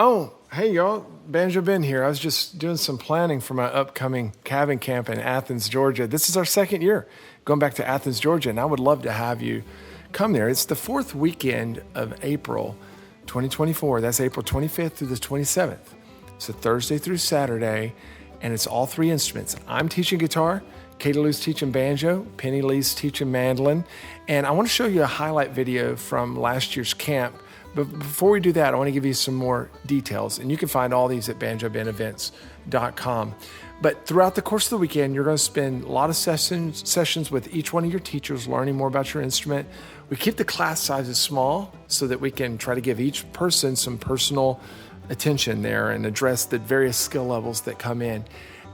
Oh, hey y'all, Banjo Ben here. I was just doing some planning for my upcoming cabin camp in Athens, Georgia. This is our second year going back to Athens, Georgia, and I would love to have you come there. It's the fourth weekend of April 2024. That's April 25th through the 27th. It's a Thursday through Saturday, and it's all three instruments. I'm teaching guitar, Katie Lou's teaching banjo, Penny Lee's teaching mandolin, and I want to show you a highlight video from last year's camp. But before we do that, I want to give you some more details, and you can find all these at banjobenevents.com. But throughout the course of the weekend, you're going to spend a lot of sessions with each one of your teachers, learning more about your instrument. We keep the class sizes small so that we can try to give each person some personal attention there and address the various skill levels that come in.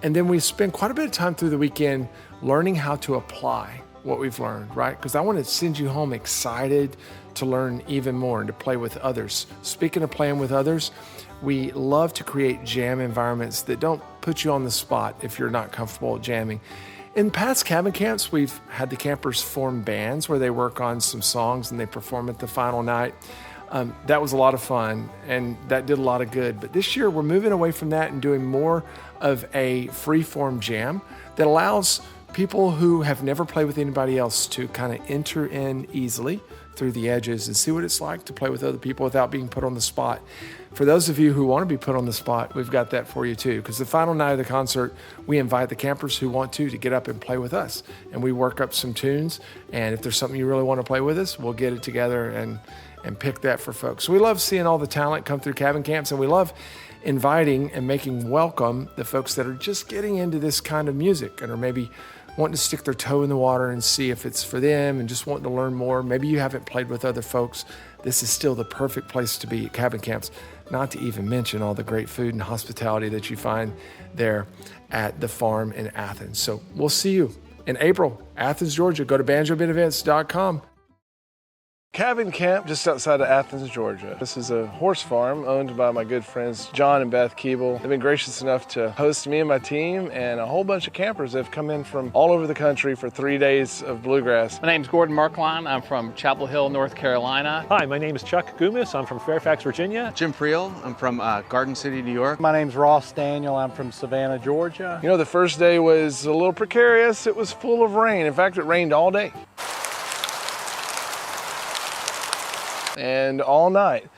And then we spend quite a bit of time through the weekend learning how to apply what we've learned, right? Because I want to send you home excited to learn even more and to play with others. Speaking of playing with others, we love to create jam environments that don't put you on the spot if you're not comfortable jamming. In past cabin camps, we've had the campers form bands where they work on some songs and they perform at the final night. That was a lot of fun and that did a lot of good. But this year we're moving away from that and doing more of a free-form jam that allows people who have never played with anybody else to kind of enter in easily through the edges and see what it's like to play with other people without being put on the spot. For those of you who want to be put on the spot, we've got that for you too, because the final night of the concert, we invite the campers who want to get up and play with us. And we work up some tunes, and if there's something you really want to play with us, we'll get it together and pick that for folks. So we love seeing all the talent come through cabin camps, and we love inviting and making welcome the folks that are just getting into this kind of music and are maybe wanting to stick their toe in the water and see if it's for them and just wanting to learn more. Maybe you haven't played with other folks. This is still the perfect place to be at cabin camps, not to even mention all the great food and hospitality that you find there at the farm in Athens. So we'll see you in April, Athens, Georgia. Go to banjobenevents.com. Cabin camp just outside of Athens, Georgia. This is a horse farm owned by my good friends John and Beth Keeble. They've been gracious enough to host me and my team, and a whole bunch of campers have come in from all over the country for 3 days of bluegrass. My name's Gordon Markline. I'm from Chapel Hill, North Carolina. Hi, my name is Chuck Gumis. I'm from Fairfax, Virginia. Jim Friel. I'm from Garden City, New York. My name's Ross Daniel. I'm from Savannah, Georgia. You know, the first day was a little precarious. It was full of rain. In fact, it rained all day and all night.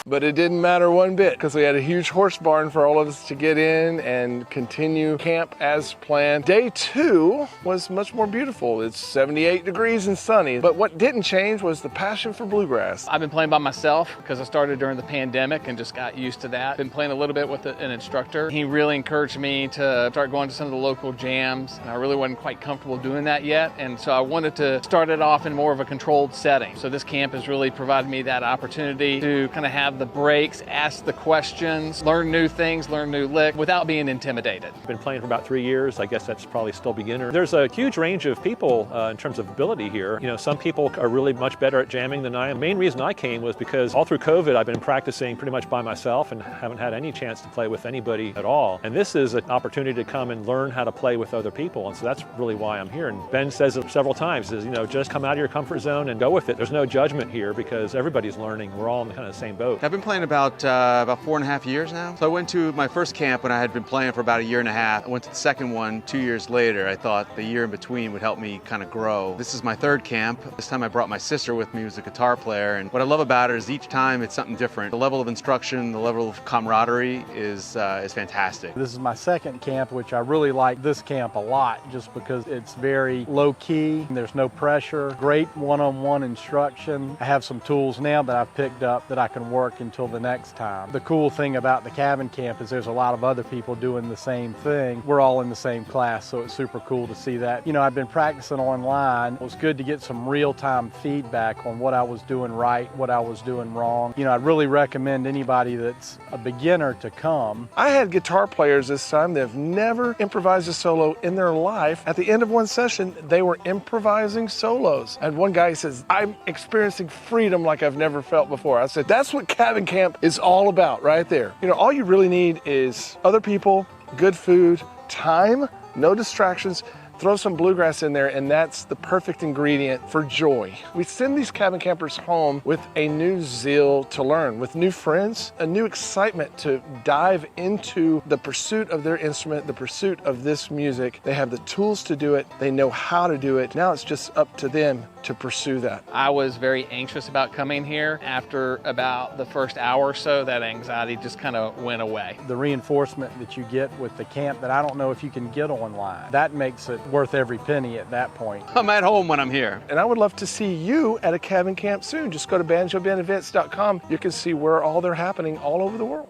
But it didn't matter one bit because we had a huge horse barn for all of us to get in and continue camp as planned. Day 2 was much more beautiful. It's 78 degrees and sunny. But what didn't change was the passion for bluegrass. I've been playing by myself because I started during the pandemic and just got used to that. Been playing a little bit with an instructor. He really encouraged me to start going to some of the local jams. And I really wasn't quite comfortable doing that yet. And so I wanted to start it off in more of a controlled setting. So this camp has really provided me that opportunity to kind of have the breaks, ask the questions, learn new things, learn new licks without being intimidated. I've been playing for about 3 years. I guess that's probably still beginner. There's a huge range of people in terms of ability here. You know, some people are really much better at jamming than I am. The main reason I came was because all through COVID, I've been practicing pretty much by myself and haven't had any chance to play with anybody at all. And this is an opportunity to come and learn how to play with other people. And so that's really why I'm here. And Ben says it several times, is, you know, just come out of your comfort zone and go with it. There's no judgment here because everybody's learning. We're all in kind of the same boat. I've been playing about 4.5 years now. So I went to my first camp when I had been playing for about 1.5 years. I went to the second one 2 years later. I thought the year in between would help me kind of grow. This is my third camp. This time I brought my sister with me, who's a guitar player. And what I love about it is each time it's something different. The level of instruction, the level of camaraderie is fantastic. This is my second camp, which I really like this camp a lot just because it's very low key. There's no pressure. Great one-on-one instruction. I have some tools now that I've picked up that I can work until the next time. The cool thing about the cabin camp is there's a lot of other people doing the same thing. We're all in the same class, so it's super cool to see that. You know, I've been practicing online. It was good to get some real-time feedback on what I was doing right, what I was doing wrong. You know, I'd really recommend anybody that's a beginner to come. I had guitar players this time that have never improvised a solo in their life. At the end of one session, they were improvising solos. I had one guy who says, I'm experiencing freedom like I've never felt before. I said, that's what cabin camp is all about right there. You know, all you really need is other people, good food, time, no distractions. throw some bluegrass in there, and that's the perfect ingredient for joy. We send these cabin campers home with a new zeal to learn, with new friends, a new excitement to dive into the pursuit of their instrument, the pursuit of this music. They have the tools to do it. They know how to do it. Now it's just up to them to pursue that. I was very anxious about coming here. After about the first hour or so, that anxiety just kind of went away. The reinforcement that you get with the camp that I don't know if you can get online, that makes it worth every penny at that point. I'm at home when I'm here. And I would love to see you at a cabin camp soon. Just go to banjobandevents.com. You can see where all they're happening all over the world.